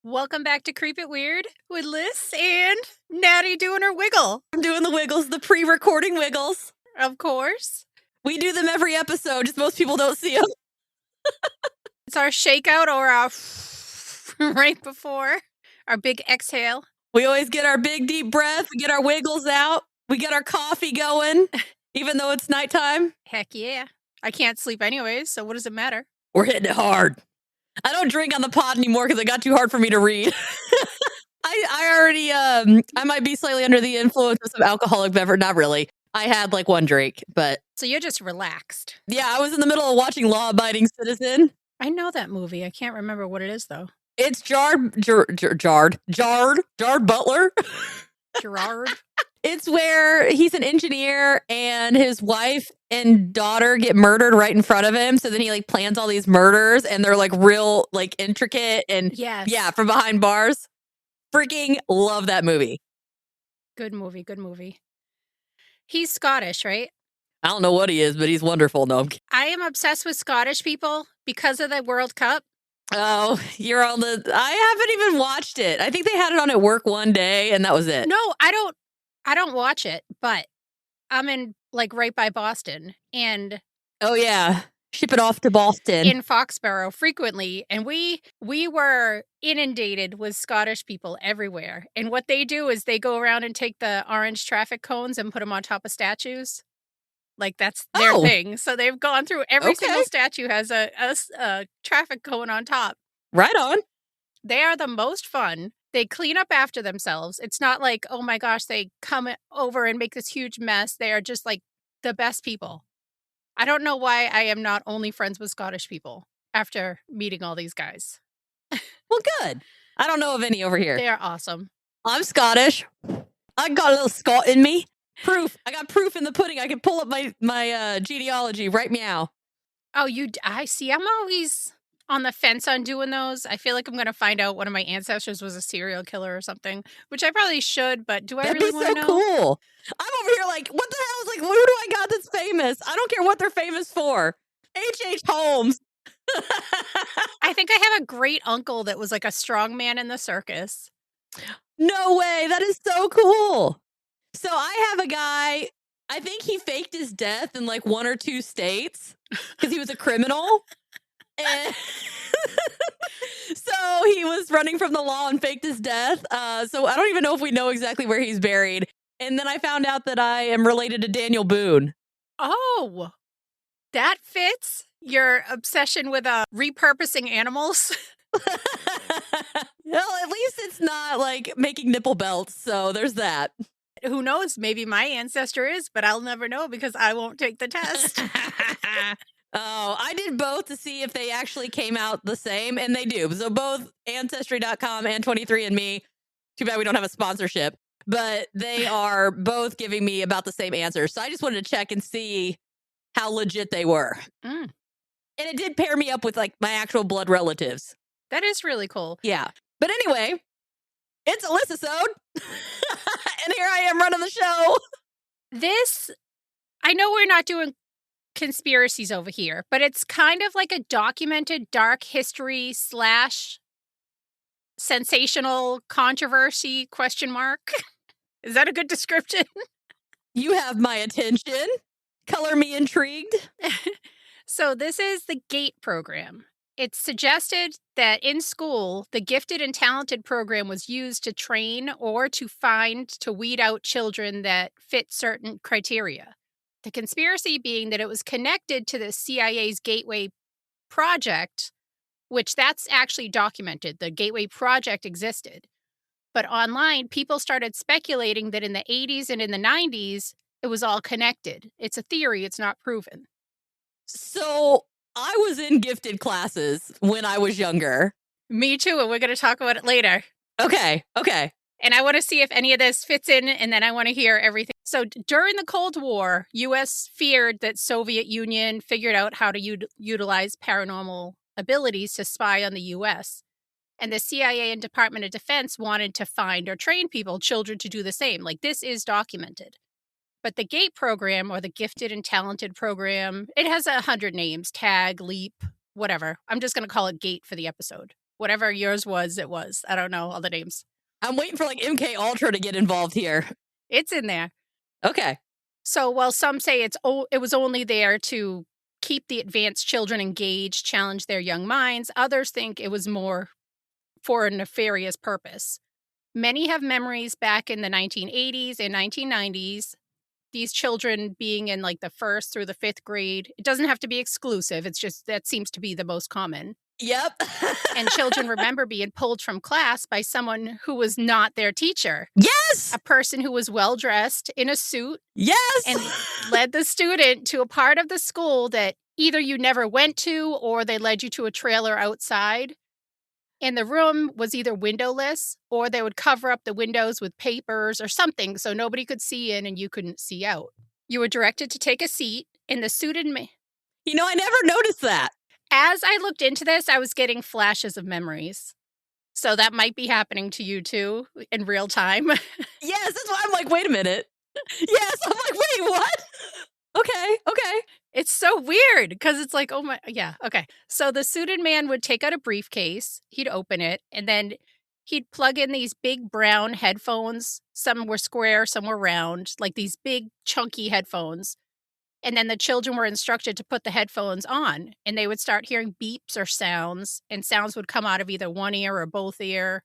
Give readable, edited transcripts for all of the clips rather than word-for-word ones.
Welcome back to Creep It Weird with Liss and Natty doing her wiggle. I'm doing the wiggles, the pre-recording wiggles. Of course. We do them every episode, just most people don't see them. It's our shakeout or our right before our big exhale. We always get our big deep breath, we get our wiggles out, we get our coffee going, even though it's nighttime. Heck yeah. I can't sleep anyways, so what does it matter? We're hitting it hard. I don't drink on the pod anymore because it got too hard for me to read. I already, I might be slightly under the influence of some alcoholic beverage. Not really. I had like one drink, but. So you're just relaxed. Yeah, I was in the middle of watching Law Abiding Citizen. I know that movie. I can't remember what it is though. It's Jard Butler. Gerard. It's where he's an engineer and his wife and daughter get murdered right in front of him. So then he like plans all these murders and they're like real like intricate and Yes. yeah, from behind bars. Freaking love that movie. Good movie. Good movie. He's Scottish, right? I don't know what he is, but he's wonderful. No, I am obsessed with Scottish people because of the World Cup. Oh, you're on the. I haven't even watched it. I think they had it on at work one day and that was it. No, I don't watch it, but I'm in like right by Boston and oh yeah, ship it off to Boston in Foxborough frequently, and we were inundated with Scottish people everywhere. And what they do is they go around and take the orange traffic cones and put them on top of statues. Like that's their thing. So they've gone through every single statue has a traffic cone on top. Right on. They are the most fun. They clean up after themselves. It's not like, oh my gosh, they come over and make this huge mess. They are just like the best people. I don't know why I am not only friends with Scottish people after meeting all these guys. Well, good. I don't know of any over here. They are awesome. I'm Scottish. I got a little Scot in me. Proof. I got proof in the pudding. I can pull up my genealogy. Right meow. Oh, I see. I'm always on the fence on doing those. I feel like I'm going to find out one of my ancestors was a serial killer or something, which I probably should, but do I really want to know? That'd be so cool. I'm over here like, what the hell? Is like, who do I got that's famous? I don't care what they're famous for. H.H. Holmes. I think I have a great uncle that was like a strong man in the circus. No way. That is so cool. So I have a guy, I think he faked his death in like 1 or 2 states because he was a criminal. And so he was running from the law and faked his death. So I don't even know if we know exactly where he's buried. And then I found out that I am related to Daniel Boone. Oh, that fits your obsession with repurposing animals. Well, at least it's not like making nipple belts. So there's that. Who knows? Maybe my ancestor is, but I'll never know because I won't take the test. Oh, I did both to see if they actually came out the same, and they do. So both Ancestry.com and 23andMe, too bad we don't have a sponsorship, but they are both giving me about the same answers. So I just wanted to check and see how legit they were. And it did pair me up with like my actual blood relatives. That is really cool. Yeah. But anyway, it's a Liss-A-Sode. And here I am running the show. I know we're not doing conspiracies over here, but it's kind of like a documented dark history / sensational controversy ? Is that a good description? You have my attention. Color me intrigued. So this is the GATE program. It's suggested that in school, the gifted and talented program was used to train or to weed out children that fit certain criteria. The conspiracy being that it was connected to the CIA's Gateway Project, which that's actually documented. The Gateway Project existed. But online, people started speculating that in the 80s and in the 90s, it was all connected. It's a theory. It's not proven. So I was in gifted classes when I was younger. Me too, and we're going to talk about it later. Okay. And I want to see if any of this fits in, and then I want to hear everything. So during the Cold War, U.S. feared that Soviet Union figured out how to utilize paranormal abilities to spy on the U.S. And the CIA and Department of Defense wanted to find or train children to do the same. Like, this is documented. But the GATE program, or the Gifted and Talented program, it has 100 names, TAG, LEAP, whatever. I'm just going to call it GATE for the episode. whatever yours was, it was. I don't know all the names. I'm waiting for like MK Ultra to get involved here. It's in there. Okay. So while some say it was only there to keep the advanced children engaged, challenge their young minds, others think it was more for a nefarious purpose. Many have memories back in the 1980s and 1990s, these children being in like the first through the fifth grade. It doesn't have to be exclusive. It's just that seems to be the most common. Yep. And children remember being pulled from class by someone who was not their teacher. Yes. A person who was well dressed in a suit. Yes. And led the student to a part of the school that either you never went to or they led you to a trailer outside. And the room was either windowless or they would cover up the windows with papers or something so nobody could see in and you couldn't see out. You were directed to take a seat and the suited man. You know, I never noticed that. As I looked into this, I was getting flashes of memories. So that might be happening to you too in real time. Yes, that's why I'm like, wait a minute. Yes, I'm like, wait, what? Okay. It's so weird because it's like, oh my, yeah, okay. So the suited man would take out a briefcase, he'd open it, and then he'd plug in these big brown headphones. Some were square, some were round, like these big chunky headphones. And then the children were instructed to put the headphones on, and they would start hearing beeps or sounds, and sounds would come out of either one ear or both ear.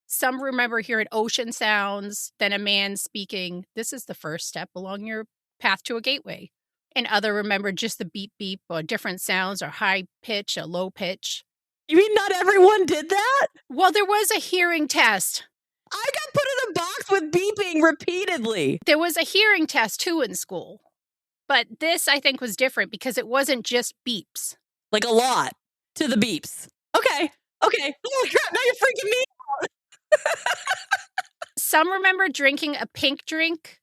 Some remember hearing ocean sounds, then a man speaking, "This is the first step along your path to a gateway." And other remember just the beep beep or different sounds or high pitch or low pitch. You mean not everyone did that? Well, there was a hearing test. I got put in a box with beeping repeatedly. There was a hearing test too in school. But this, I think, was different because it wasn't just beeps. Like a lot to the beeps. Okay. Oh my crap, now you're freaking me out. Some remember drinking a pink drink.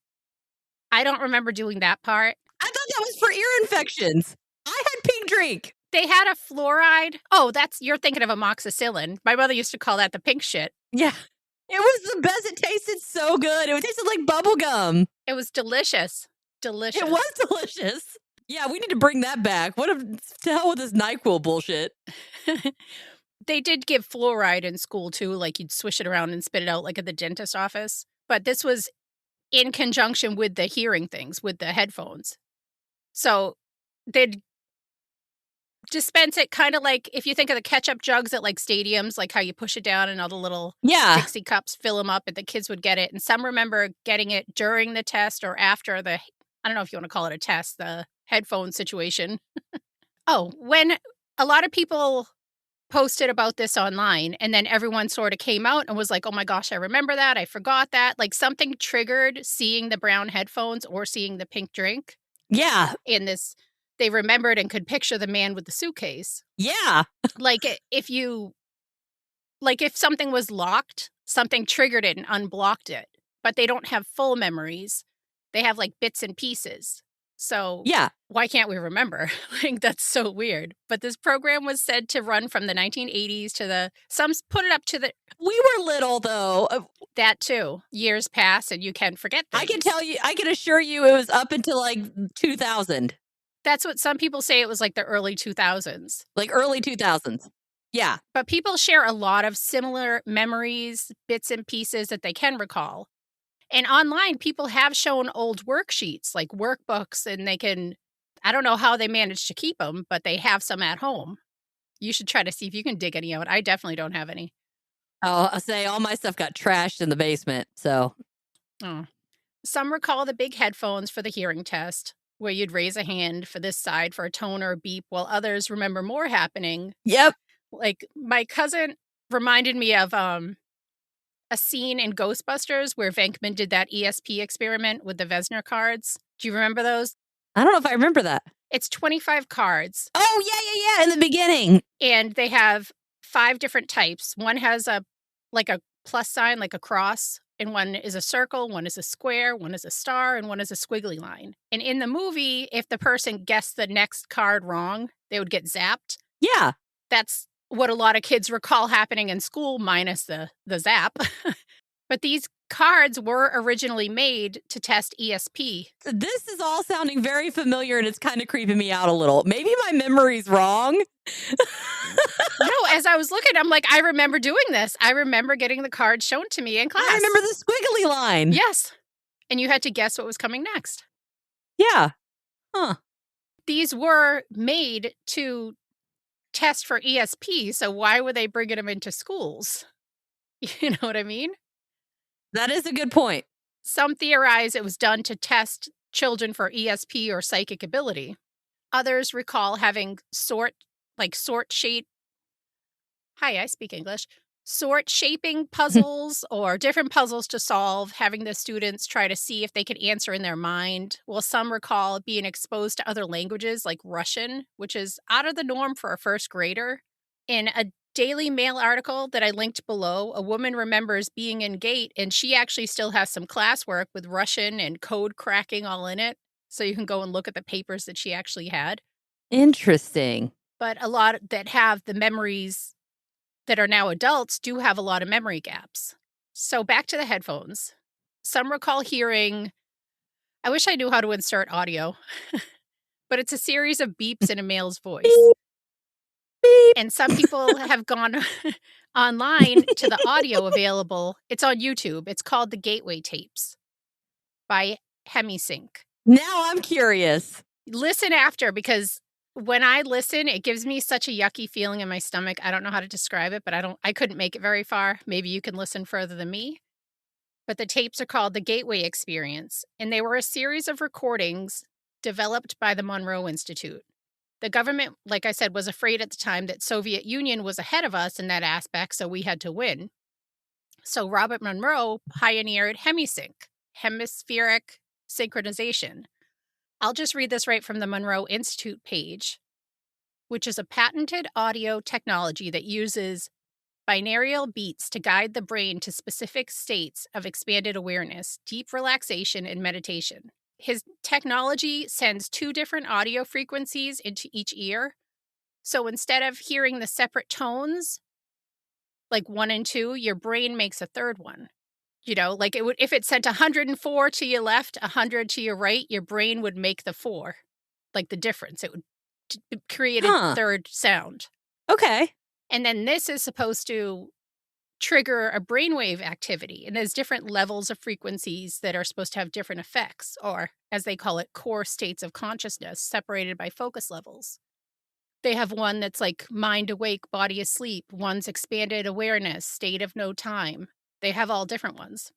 I don't remember doing that part. I thought that was for ear infections. I had pink drink. They had a fluoride. Oh, you're thinking of amoxicillin. My mother used to call that the pink shit. Yeah. It was the best. It tasted so good. It tasted like bubble gum. It was delicious. Delicious. It was delicious. Yeah, we need to bring that back. What to hell with this NyQuil bullshit? They did give fluoride in school too, like you'd swish it around and spit it out like at the dentist office. But this was in conjunction with the hearing things, with the headphones. So they'd dispense it kind of like if you think of the ketchup jugs at like stadiums, like how you push it down and all the little Dixie cups fill them up and the kids would get it. And some remember getting it during the test or after I don't know if you want to call it a test, the headphone situation. When a lot of people posted about this online and then everyone sort of came out and was like, oh my gosh, I remember that. I forgot that. Like something triggered seeing the brown headphones or seeing the pink drink. Yeah. In this, they remembered and could picture the man with the suitcase. Yeah. Like if something was locked, something triggered it and unblocked it, but they don't have full memories. They have like bits and pieces. So yeah, why can't we remember? Like that's so weird. But this program was said to run from the 1980s to some put it up to we were little though. That too. Years pass and you can forget things. I can assure you it was up until like 2000. That's what some people say. It was like the early 2000s. Like early 2000s. Yeah. But people share a lot of similar memories, bits and pieces that they can recall. And online, people have shown old worksheets, like workbooks, and I don't know how they managed to keep them, but they have some at home. You should try to see if you can dig any out. I definitely don't have any. Oh, I'll say all my stuff got trashed in the basement, so. Oh. Some recall the big headphones for the hearing test, where you'd raise a hand for this side for a tone or a beep, while others remember more happening. Yep. Like, my cousin reminded me of a scene in Ghostbusters where Venkman did that ESP experiment with the Vesner cards. Do you remember those? I don't know if I remember that. It's 25 cards. Oh, yeah, in the beginning. And they have 5 different types. One has a plus sign, like a cross, and one is a circle, one is a square, one is a star, and one is a squiggly line. And in the movie, if the person guessed the next card wrong, they would get zapped. Yeah. That's what a lot of kids recall happening in school, minus the zap. But these cards were originally made to test ESP. This is all sounding very familiar, and it's kind of creeping me out a little. Maybe my memory's wrong. No, as I was looking, I'm like, I remember doing this. I remember getting the cards shown to me in class. I remember the squiggly line. Yes. And you had to guess what was coming next. Yeah. Huh. These were made to test for ESP, so why were they bringing them into schools? You know what I mean? That is a good point. Some theorize it was done to test children for ESP or psychic ability. Others recall having sort shaping puzzles or different puzzles to solve, having the students try to see if they could answer in their mind. While some recall being exposed to other languages like Russian, which is out of the norm for a first grader. In a Daily Mail article that I linked below, a woman remembers being in GATE, and she actually still has some classwork with Russian and code cracking all in it. So you can go and look at the papers that she actually had. Interesting. But a lot that have the memories that are now adults do have a lot of memory gaps. So back to the headphones. Some recall hearing, I wish I knew how to insert audio, but it's a series of beeps in a male's voice. Beep. And some people have gone online to the audio available. It's on YouTube. It's called The Gateway Tapes by Hemisync. Now I'm curious. Listen after, because when I listen, it gives me such a yucky feeling in my stomach. I don't know how to describe it, but I couldn't make it very far. Maybe you can listen further than me. But the tapes are called The Gateway Experience, and they were a series of recordings developed by the Monroe Institute. The government, like I said, was afraid at the time that Soviet Union was ahead of us in that aspect, so we had to win. So Robert Monroe pioneered Hemisync, hemispheric synchronization. I'll just read this right from the Monroe Institute page, which is a patented audio technology that uses binaural beats to guide the brain to specific states of expanded awareness, deep relaxation, and meditation. His technology sends 2 different audio frequencies into each ear. So instead of hearing the separate tones, like 1 and 2, your brain makes a third one. You know, like it would, if it sent 104 to your left, 100 to your right, your brain would make the 4, like the difference. It would create a third sound. Okay. And then this is supposed to trigger a brainwave activity. And there's different levels of frequencies that are supposed to have different effects, or as they call it, core states of consciousness separated by focus levels. They have one that's like mind awake, body asleep. One's expanded awareness, state of no time. They have all different ones.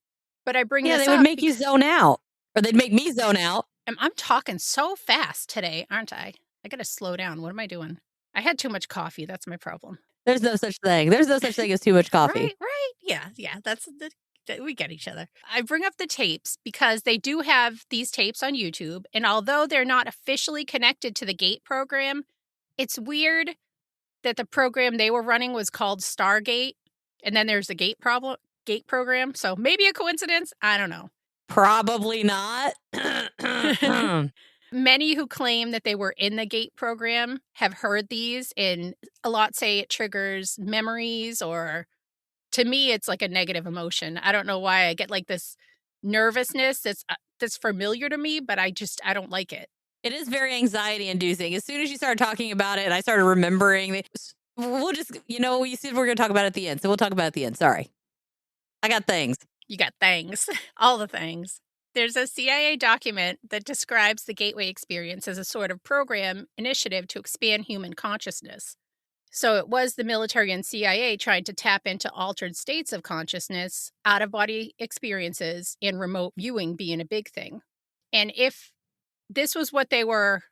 But I bring this up. Yeah, they would make you zone out, or they'd make me zone out. I'm talking so fast today, aren't I? I got to slow down. What am I doing? I had too much coffee. That's my problem. There's no such thing. There's no such thing as too much coffee. Right. Yeah. We get each other. I bring up the tapes because they do have these tapes on YouTube. And although they're not officially connected to the GATE program, it's weird that the program they were running was called Stargate. And then there's the GATE program. So maybe a coincidence. I don't know. Probably not. Many who claim that they were in the GATE program have heard these, and a lot say it triggers memories, or to me, it's like a negative emotion. I don't know why I get like this nervousness that's familiar to me, but I don't like it. It is very anxiety inducing. As soon as you started talking about it and I started remembering, we'll just, you said we're going to talk about it at the end. So we'll talk about it at the end. Sorry. I got things. You got things. All the things. There's a CIA document that describes the Gateway experience as a sort of program initiative to expand human consciousness. So it was the military and CIA trying to tap into altered states of consciousness, out-of-body experiences, and remote viewing being a big thing. And if this was what they were,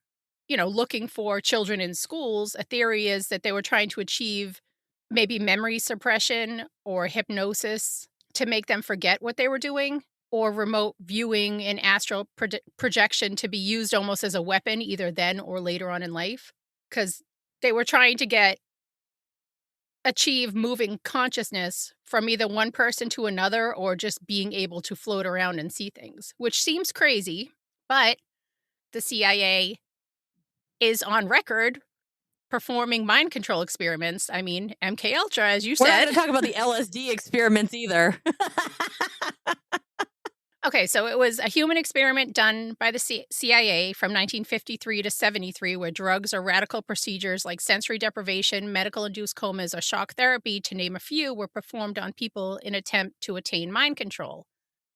looking for children in schools, a theory is that they were trying to achieve maybe memory suppression or hypnosis to make them forget what they were doing, or remote viewing and astral projection to be used almost as a weapon either then or later on in life, because they were trying to achieve moving consciousness from either one person to another or just being able to float around and see things, which seems crazy, but the CIA is on record performing mind control experiments. I mean, MK Ultra, as you said. We're not going to talk about the LSD experiments either. Okay, so it was a human experiment done by the CIA from 1953 to 73, where drugs or radical procedures like sensory deprivation, medical induced comas, or shock therapy, to name a few, were performed on people in attempt to attain mind control,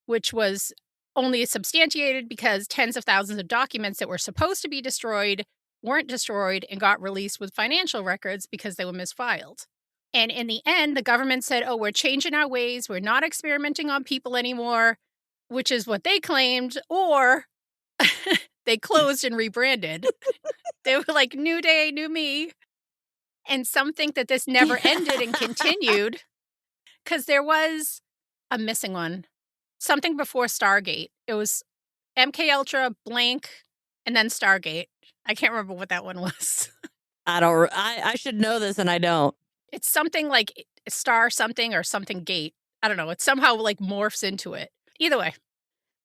which was only substantiated because tens of thousands of documents that were supposed to be destroyed weren't destroyed and got released with financial records because they were misfiled. And in the end, the government said, oh, we're changing our ways. We're not experimenting on people anymore, which is what they claimed, or they closed and rebranded. They were like, new day, new me. And some think that this never ended and continued because there was a missing one. Something before Stargate. It was MK Ultra, blank, and then Stargate. I can't remember what that one was. I should know this and I don't. It's something like Star something or something Gate. I don't know. It somehow like morphs into it. Either way.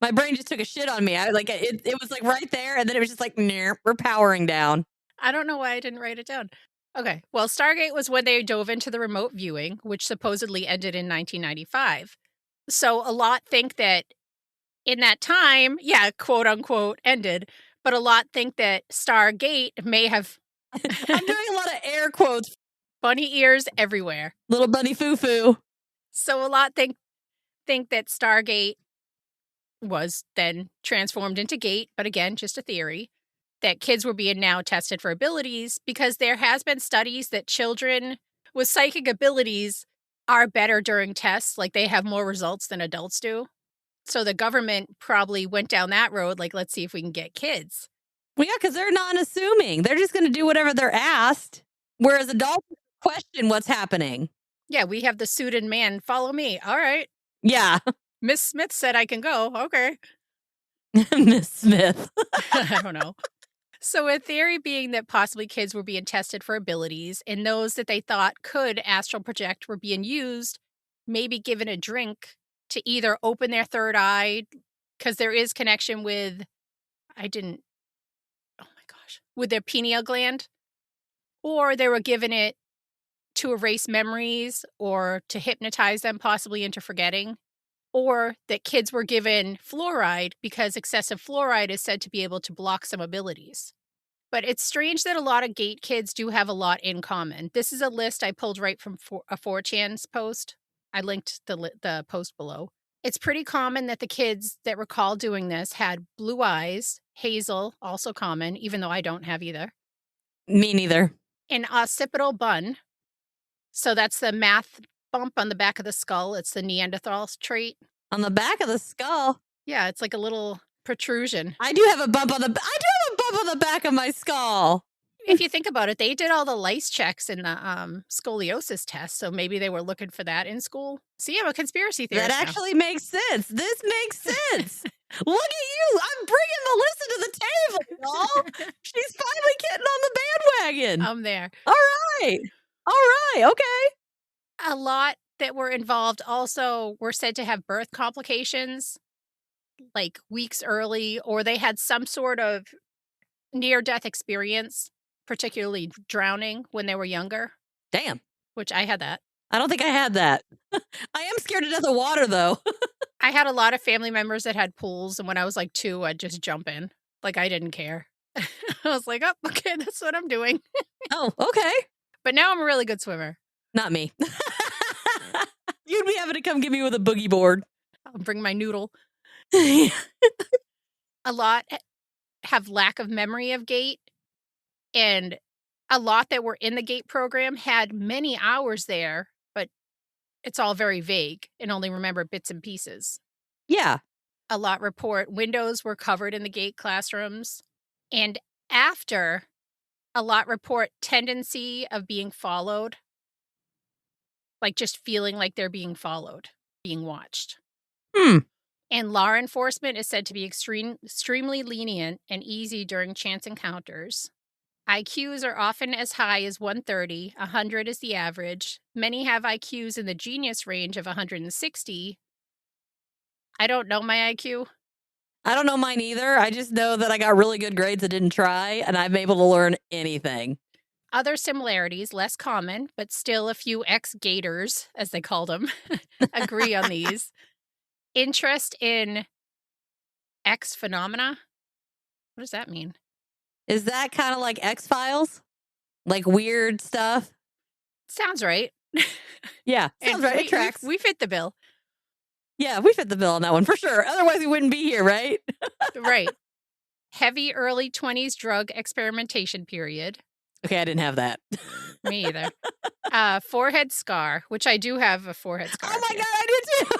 My brain just took a shit on me. It was like right there, and then it was just like, nah, we're powering down. I don't know why I didn't write it down. Okay. Well, Stargate was when they dove into the remote viewing, which supposedly ended in 1995. So a lot think that in that time, yeah, quote unquote, ended, but a lot think that Stargate may have. I'm doing a lot of air quotes. Bunny ears everywhere. Little bunny foo-foo. So a lot think that Stargate was then transformed into Gate, but again, just a theory, that kids were being now tested for abilities because there has been studies that children with psychic abilities are better during tests, like they have more results than adults do. So the government probably went down that road, like, let's see if we can get kids. Well, yeah, because they're not unassuming. They're just going to do whatever they're asked, whereas adults question what's happening. Yeah, we have the suited man. Follow me. All right. Yeah. Miss Smith said I can go. Okay. Miss Smith. I don't know. So a theory being that possibly kids were being tested for abilities, and those that they thought could astral project were being used, maybe given a drink to either open their third eye, because there is connection with, with their pineal gland, or they were given it to erase memories or to hypnotize them possibly into forgetting, or that kids were given fluoride because excessive fluoride is said to be able to block some abilities. But it's strange that a lot of Gate kids do have a lot in common. This is a list I pulled right from a 4chan's post. I linked the post below. It's pretty common that the kids that recall doing this had blue eyes, hazel, also common, even though I don't have either. Me neither. An occipital bun. So that's the math bump on the back of the skull. It's the Neanderthal trait. On the back of the skull? Yeah, it's like a little protrusion. I do have a bump on the back of my skull. If you think about it, they did all the lice checks in the scoliosis test, so maybe they were looking for that in school. See, I'm a conspiracy theorist. That actually makes sense. This makes sense. Look at you. I'm bringing Melissa to the table, y'all. She's finally getting on the bandwagon. I'm there. All right. Okay. A lot that were involved also were said to have birth complications, like weeks early, or they had some sort of near-death experience, particularly drowning when they were younger. Damn. Which I had that. I don't think I had that. I am scared to death of water, though. I had a lot of family members that had pools, and when I was like 2, I'd just jump in. Like, I didn't care. I was like, oh, okay, that's what I'm doing. Oh, okay. But now I'm a really good swimmer. Not me. You'd be having to come get me with a boogie board. I'll bring my noodle. A lot have lack of memory of Gate, and a lot that were in the Gate program had many hours there, but it's all very vague and only remember bits and pieces. Yeah. A lot report windows were covered in the Gate classrooms, and after, a lot report tendency of being followed, like just feeling like they're being followed, being watched. And law enforcement is said to be extremely lenient and easy during chance encounters. IQs are often as high as 130, 100 is the average. Many have IQs in the genius range of 160. I don't know my IQ. I don't know mine either. I just know that I got really good grades. I didn't try, and I'm able to learn anything. Other similarities, less common, but still a few ex-Gators, as they called them, agree on these. Interest in X phenomena? What does that mean? Is that kind of like X-Files? Like weird stuff? Sounds right. Yeah, And sounds right. It we we tracks. we fit the bill. Yeah, we fit the bill on that one for sure. Otherwise, we wouldn't be here, right? Right. Heavy early 20s drug experimentation period. Okay, I didn't have that. Me either. Forehead scar, which I do have a forehead scar. Oh my here. God, I did too.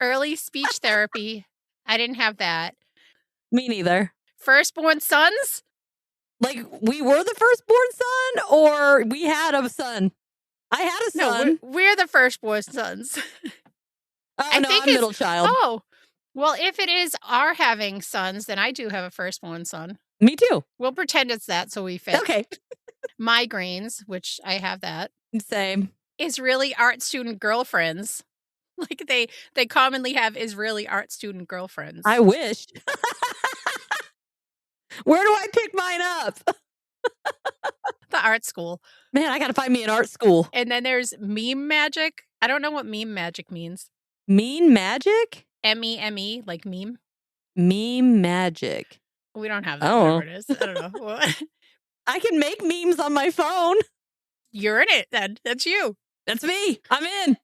Early speech therapy. I didn't have that. Me neither. Firstborn sons? Like, we were the firstborn son, or we had a son? I had a No, son. we're the firstborn sons. Oh, I no, think I'm middle child. Oh, well, if it is our having sons, then I do have a firstborn son. Me too. We'll pretend it's that so we fit. Okay. Migraines, which I have that. Same. Israeli art student girlfriends. Like they commonly have Israeli art student girlfriends. I wish. Where do I pick mine up? The art school. Man, I got to find me an art school. And then there's meme magic. I don't know what meme magic means. Mean magic? M-E-M-E, like meme. Meme magic. We don't have that, Oh. whatever it is. I don't know. I can make memes on my phone. You're in it then. That's you. That's me. I'm in.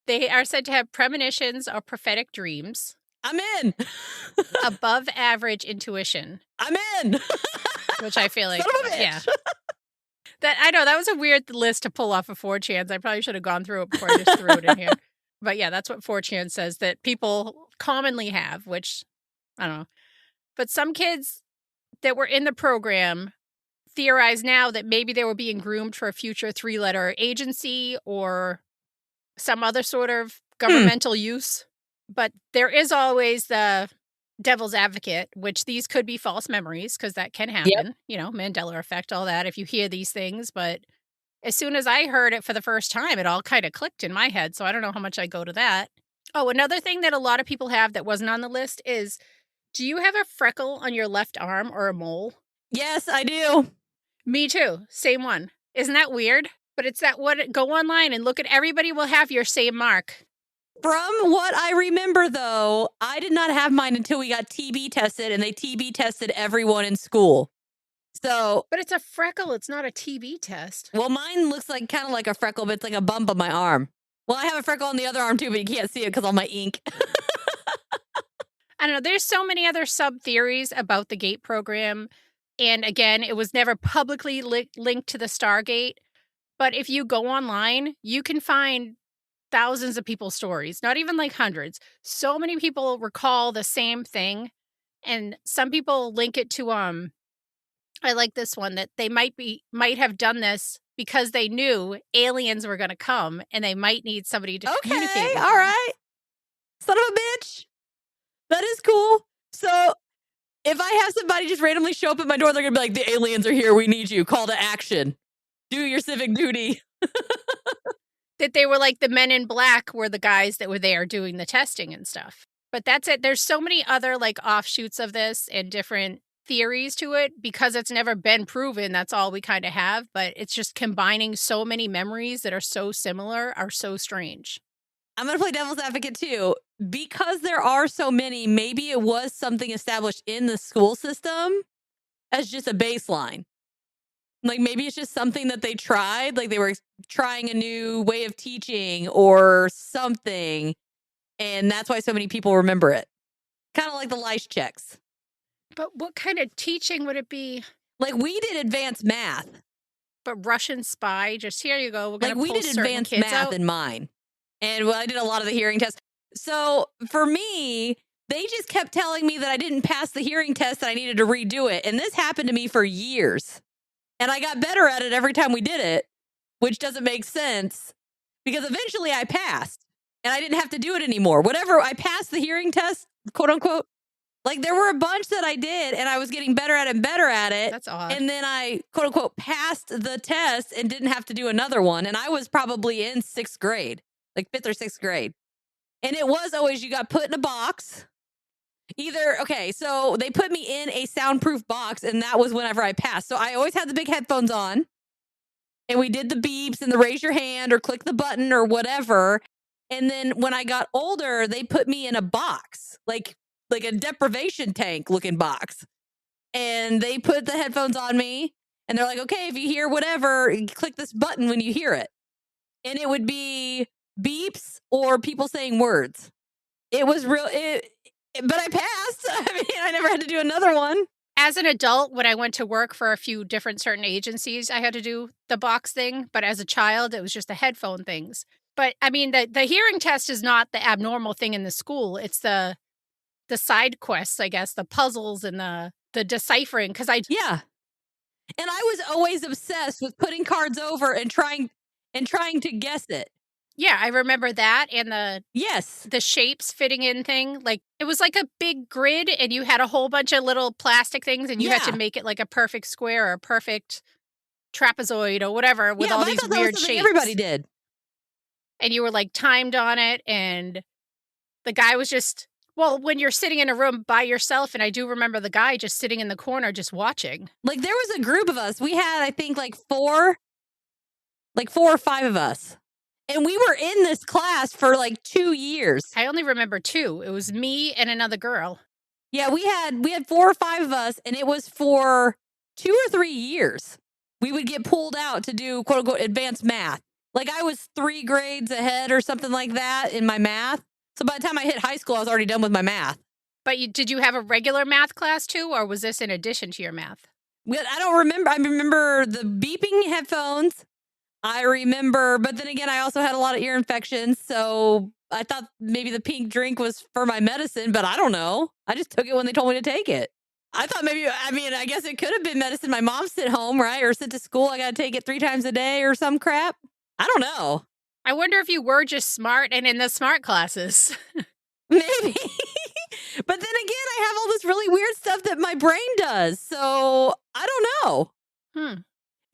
They are said to have premonitions or prophetic dreams. I'm in. Above average intuition. I'm in. Which I feel like, Son of a bitch. yeah. That I know that was a weird list to pull off of 4chan's. I probably should have gone through it before I just threw it in here. But yeah, that's what 4chan says that people commonly have, which I don't know. But some kids that were in the program theorize now that maybe they were being groomed for a future 3-letter agency or some other sort of governmental use. But there is always the devil's advocate, which these could be false memories because that can happen. Yep. You know, Mandela effect, all that, if you hear these things. But as soon as I heard it for the first time, it all kind of clicked in my head. So I don't know how much I go to that. Oh, another thing that a lot of people have that wasn't on the list is, do you have a freckle on your left arm or a mole? Yes, I do. Me too. Same one. Isn't that weird? But it's that what go online and look at everybody will have your same mark. From what I remember, though, I did not have mine until we got TB tested, and they TB tested everyone in school. So, But it's a freckle. It's not a TB test. well, mine looks like kind of like a freckle, but it's like a bump on my arm. Well, I have a freckle on the other arm too, but you can't see it because all my ink. I don't know. There's so many other sub theories about the GATE program. And again, it was never publicly linked to the Stargate. But if you go online, you can find thousands of people's stories, not even like hundreds. So many people recall the same thing. And some people link it to, I like this one, that they might have done this because they knew aliens were going to come and they might need somebody to communicate with Okay, them. all right. Son of a bitch. That is cool. So, if I have somebody just randomly show up at my door, they're going to be like, the aliens are here. We need you. Call to action. Do your civic duty. That they were like the men in black were the guys that were there doing the testing and stuff. But that's it. There's so many other like offshoots of this and different theories to it because it's never been proven. That's all we kind of have. But it's just combining so many memories that are so similar are so strange. I'm going to play devil's advocate too. Because there are so many, maybe it was something established in the school system as just a baseline. Like maybe it's just something that they tried, like they were trying a new way of teaching or something. And that's why so many people remember it. Kind of like the lice checks. But what kind of teaching would it be? Like we did advanced math. But Russian spy, just here you go. We're Like gonna we pull did certain advanced kids math out. in mine. And well, I did a lot of the hearing tests. So for me, they just kept telling me that I didn't pass the hearing test and I needed to redo it. And this happened to me for years. And I got better at it every time we did it, which doesn't make sense because eventually I passed and I didn't have to do it anymore. Whatever, I passed the hearing test, quote unquote. Like there were a bunch that I did and I was getting better at it and better at it. That's odd. And then I, quote unquote, passed the test and didn't have to do another one. And I was probably in 6th grade, like 5th or 6th grade. And it was always, you got put in a box. Okay, so they put me in a soundproof box, and that was whenever I passed. So I always had the big headphones on, and we did the beeps and the raise your hand or click the button or whatever. And then when I got older, they put me in a box, like a deprivation tank looking box. And they put the headphones on me and they're like, okay, if you hear whatever, click this button when you hear it. And it would be beeps or people saying words. It was real, but I passed. I mean, I never had to do another one. As an adult, when I went to work for a few different certain agencies, I had to do the box thing. But as a child, it was just the headphone things. But I mean, the hearing test is not the abnormal thing in the school. It's the side quests, I guess, the puzzles and the deciphering. Because Yeah. And I was always obsessed with putting cards over and trying to guess it. Yeah, I remember that and the shapes fitting in thing. Like, it was like a big grid and you had a whole bunch of little plastic things and you had to make it like a perfect square or a perfect trapezoid or whatever with all these weird shapes. Everybody did. And you were like timed on it and the guy was just, well, when you're sitting in a room by yourself, and I do remember the guy just sitting in the corner just watching. Like, there was a group of us. We had, I think, like four or five of us. And we were in this class for like 2 years. I only remember 2. It was me and another girl. Yeah, we had 4 or 5 of us, and it was for 2 or 3 years. We would get pulled out to do quote unquote advanced math. Like, I was 3 grades ahead or something like that in my math. So by the time I hit high school, I was already done with my math. But did you have a regular math class too, or was this in addition to your math? I don't remember. I remember the beeping headphones. I remember, but then again, I also had a lot of ear infections, so I thought maybe the pink drink was for my medicine, but I don't know. I just took it when they told me to take it. I thought maybe, I guess it could have been medicine my mom sent home, right? Or sent to school. I got to take it 3 times a day or some crap. I don't know. I wonder if you were just smart and in the smart classes. Maybe. But then again, I have all this really weird stuff that my brain does, so I don't know.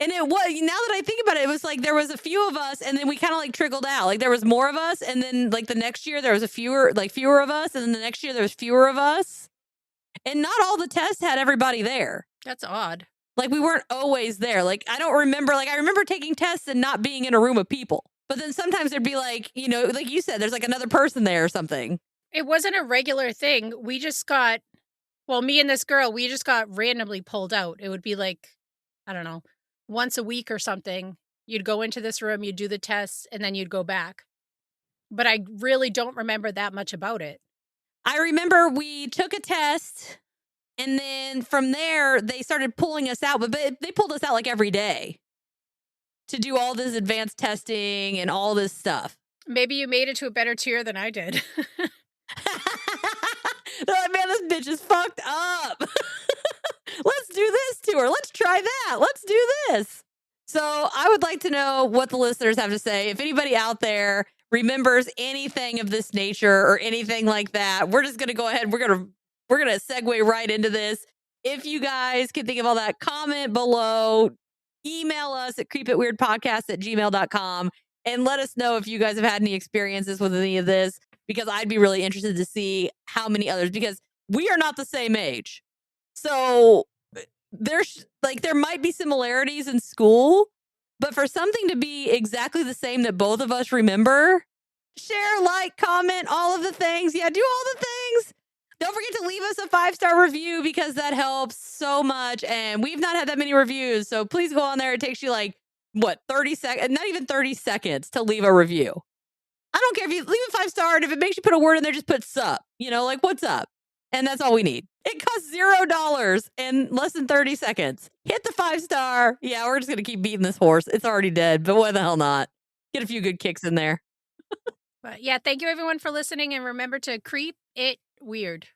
And it was, now that I think about it, it was like there was a few of us and then we kind of like trickled out. Like, there was more of us. And then like the next year there was fewer of us. And then the next year there was fewer of us. And not all the tests had everybody there. That's odd. Like, we weren't always there. Like, I don't remember, like, I remember taking tests and not being in a room of people. But then sometimes there'd be like, you know, like you said, there's like another person there or something. It wasn't a regular thing. We just got, well, me and this girl, we just got randomly pulled out. It would be like, I don't know, once a week or something. You'd go into this room, you'd do the tests, and then you'd go back. But I really don't remember that much about it. I remember we took a test, and then from there, they started pulling us out. But they pulled us out like every day to do all this advanced testing and all this stuff. Maybe you made it to a better tier than I did. They're like, man, this bitch is fucked up. Let's do this to her. Let's try that. Let's do this. So I would like to know what the listeners have to say. If anybody out there remembers anything of this nature or anything like that, we're just going to go ahead. We're going to segue right into this. If you guys can think of all that, comment below, email us at creepitweirdpodcast@gmail.com and let us know if you guys have had any experiences with any of this, because I'd be really interested to see how many others, because we are not the same age. So there might be similarities in school, but for something to be exactly the same that both of us remember, share, like, comment, all of the things. Yeah, do all the things. Don't forget to leave us a 5-star review, because that helps so much. And we've not had that many reviews. So please go on there. It takes you like, 30 seconds, not even 30 seconds to leave a review. I don't care if you leave a 5-star, and if it makes you put a word in there, just put sup, like what's up. And that's all we need. It costs $0 and less than 30 seconds. Hit the 5-star. Yeah, we're just going to keep beating this horse. It's already dead, but why the hell not? Get a few good kicks in there. But yeah, thank you everyone for listening. And remember to creep it weird.